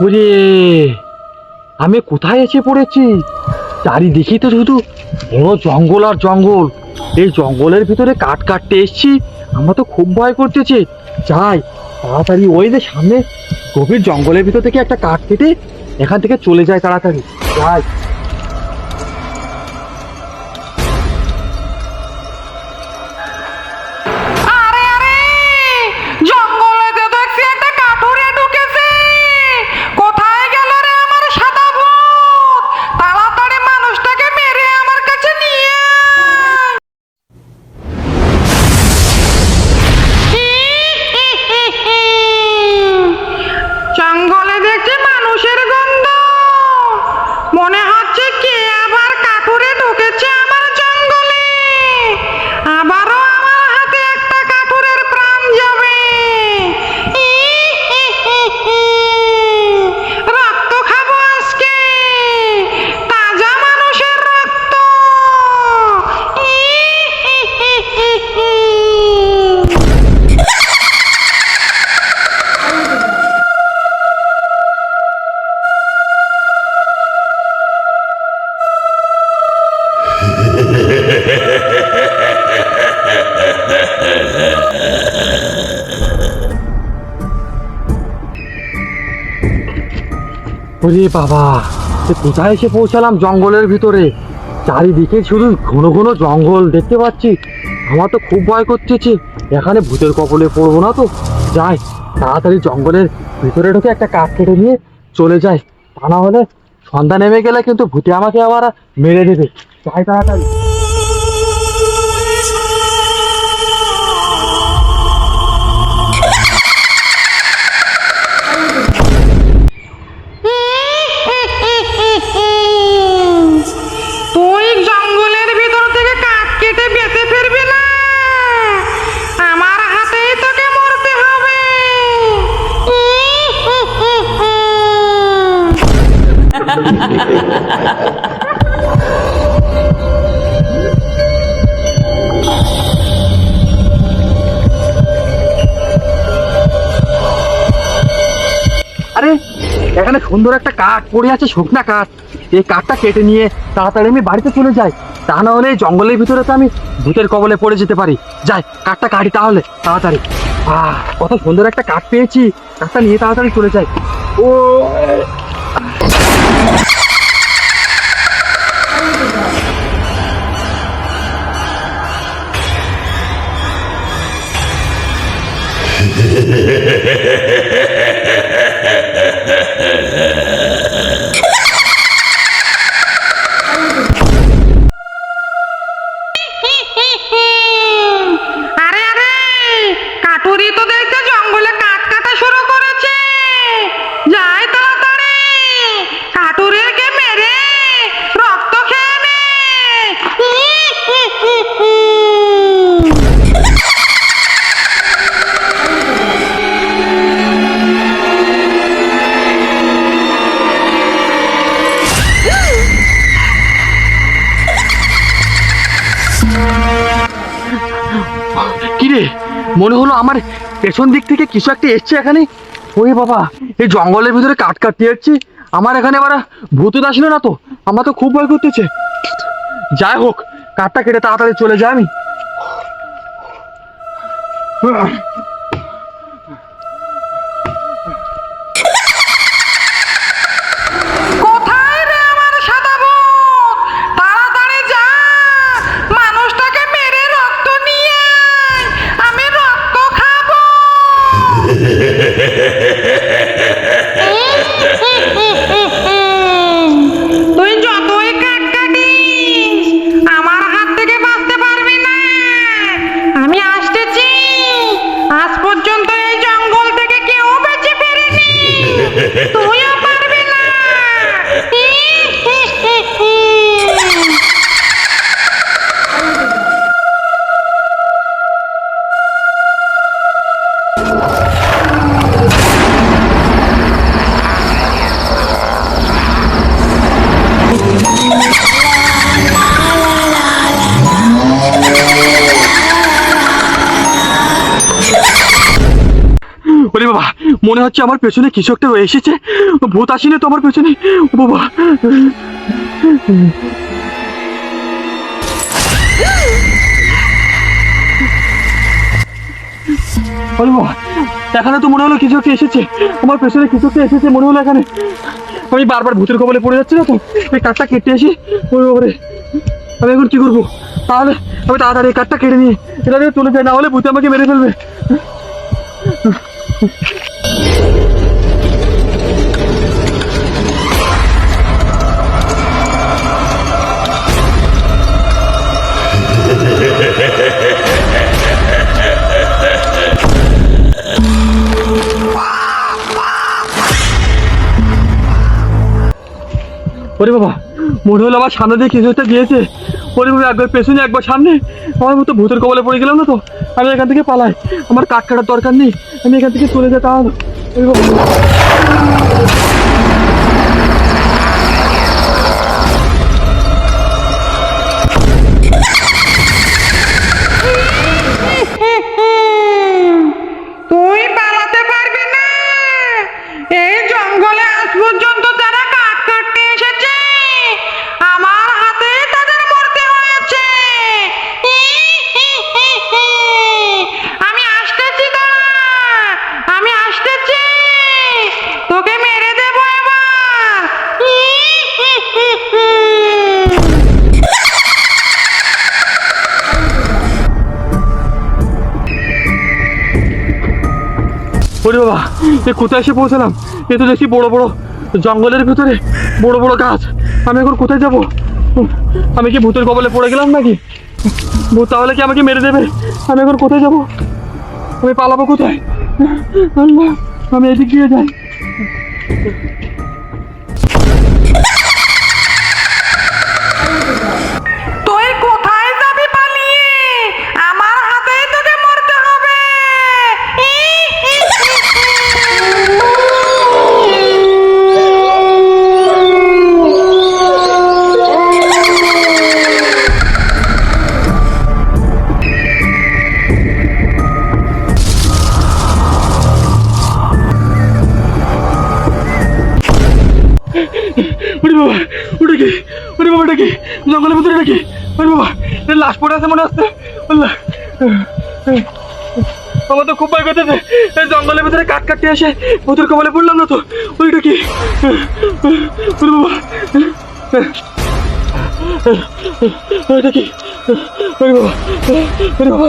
ওরে, আমি কোথায় এসে পড়েছি? চারিদিকে তো শুধু বড় জঙ্গল আর জঙ্গল। এই জঙ্গলের ভিতরে কাঠ কাটতে এসছি। আমার তো খুব ভয় করতেছে। যাই তাড়াতাড়ি, ওই যে সামনে গভীর জঙ্গলের ভিতর থেকে একটা কাঠ কেটে এখান থেকে চলে যায় তাড়াতাড়ি। যাই। আরে আরে, জঙ্গলেতে দেখছি একটা কাঠুরে ঢুকেছে। কোথায় গেল রে আমার সাদা ভূত? তাড়াতাড়ি মানুষটাকে মেরে আমার কাছে নিয়ে আয়। জঙ্গলে দেখছি মানুষের গন্ধ। মনে হচ্ছে কে আবার কাঠুরে ঢুকেছে আমার জঙ্গলে। আবারও আমার হাতে একটা কাঠুরের প্রাণ যাবে। রক্ত খাবো আজকে, তাজা মানুষের রক্ত। ওরে বাবা, এ কোথায় এসে পৌঁছালাম? জঙ্গলের ভিতরে। চারিদিকে শুধু ঘন ঘন জঙ্গল দেখতে পাচ্ছি। আমার তো খুব ভয় করতেছে। এখানে ভূতের কবলে পড়বো না তো। যাই তাড়াতাড়ি জঙ্গলের ভিতরে ঢুকে একটা কাঠ কেটে নিয়ে চলে যাই। তা না হলে সন্ধ্যা নেমে গেলে কিন্তু ভূতে আমাকে আবার মেরে দেবে। যাই তাড়াতাড়ি। তুই জঙ্গলের ভিতর থেকে কাঠ কেটে বেঁচে ফিরবি না। আমার হাতেই তোকে মরতে হবে। আরে, এখানে সুন্দর একটা কাঠ পড়ে আছে, শুকনা কাঠ। এই কাঠটা কেটে নিয়ে তাড়াতাড়ি আমি বাড়িতে চলে যাই। তা না হলে এই জঙ্গলের ভিতরে তো আমি ভূতের কবলে পড়ে যেতে পারি। যাই, কাঠটা কাটি তাহলে তাড়াতাড়ি। কত সুন্দর একটা কাঠ পেয়েছি। কাঠটা নিয়ে তাড়াতাড়ি চলে যাই। ও আরে আরে, কাঠুরি তো দেখতে জঙ্গলে কাঠ কাটা শুরু করেছে। যাই তাড়াতাড়ি, কাঠুরিকে মেরে রক্ত খেয়ে নে। কিরে, মনে হলো আমার পেছন দিক থেকে কিছু একটা এসছে এখানে। ওই বাবা, এই জঙ্গলের ভিতরে কাঠ কাটতে যাচ্ছি। আমার এখানে আবার ভূত আসলো না তো? আমার তো খুব ভয় করতেছে। যাই হোক, কাঠটা কেটে তাড়াতাড়ি চলে যাই আমি। কোথায় রে আমার সাদা ভূত? তাড়াতাড়ি যা, মানুষটাকে মেরে রক্ত নিয়ে আয়। আমি রক্ত খাবো। তুই যতই কাট কাটিস, আমার হাত থেকে বাঁচতে পারবি না। আমি আসতেছি। আজ পর্যন্ত এই জঙ্গল থেকে কেউ বেঁচে ফেরেনি। তুইও পারবি না। ওরে বাবা, মনে হচ্ছে আমার পেছনে কিছু একটা এসেছে। ভূত আসেনি তো আমার পেছনে? ও বাবা, আরে বাবা, এখানে তো মনে হলো কিছু একটা এসেছে। আমার পেছনে কিছু একটা এসেছে মনে হলো এখানে। আমি বারবার ভূতের কবলে পড়ে যাচ্ছি না তো, এই কাঠটা কেটে আসি। ওরে বাবারে, আমি এখন কি করবো? তাহলে আমি তাড়াতাড়ি এই কাঠটা কেটে নিয়ে এটা দিয়ে চলে যাই, না হলে ভূতে আমাকে মেরে ফেলবে। ওরে বাবা, মনে হলো আমার সামনে দিয়ে কিছু একটা গিয়েছে। ওরে বাবা, একবার পেছনে একবার সামনে। আমার মতো ভূতের কবলে পড়ে গেলাম না তো? আমি এখান থেকে পালাই, আমার কাঠ কাটার দরকার নেই, আমি এখান থেকে চলে যেতে হবে। ওরে বাবা, তুই পালাতে পারবি না। এই জঙ্গলে আজ পর্যন্ত যারা কাঠ কাটতে এসেছে আমার হাতে তাদের মরতে হয়েছে। আমি আসতেছি, দাঁড়া, আমি আসতেছি, তোকে মেরে দেবো এবার। ওরে বাবা, এ কোথায় এসে পৌঁছালাম? এ তো দেখি বড় বড় জঙ্গলের ভিতরে বড় বড় গাছ। আমি এখন কোথায় যাব? আমি কি ভূতের কবলে পড়ে গেলাম নাকি? ভূত তাহলে কি আমাকে মেরে দেবে? আমি এখন কোথায় যাব? আমি পালাবো কোথায়? আল্লাহ, আমি এদিক দিয়ে যাই। তুই কোথায় যাবি পালিয়ে? আমার হাতেই তোকে মরতে হবে। ওরে বাবা, ওটা কি? ওরে বাবা, এটা কি? জঙ্গলের ভিতরে নাকি? ওরে বাবা, এর লাশ পড়ে আছে মনে হচ্ছে। আল্লাহ, আমার তো খুব ভয় করতেছে। এই জঙ্গলের ভিতরে কাঠ কাটতে এসে ভূতের কবলে পড়লাম না তো? ওইটা কি? ওরে বাবা, ওইটা কি? ওরে বাবা, ওরে বাবা।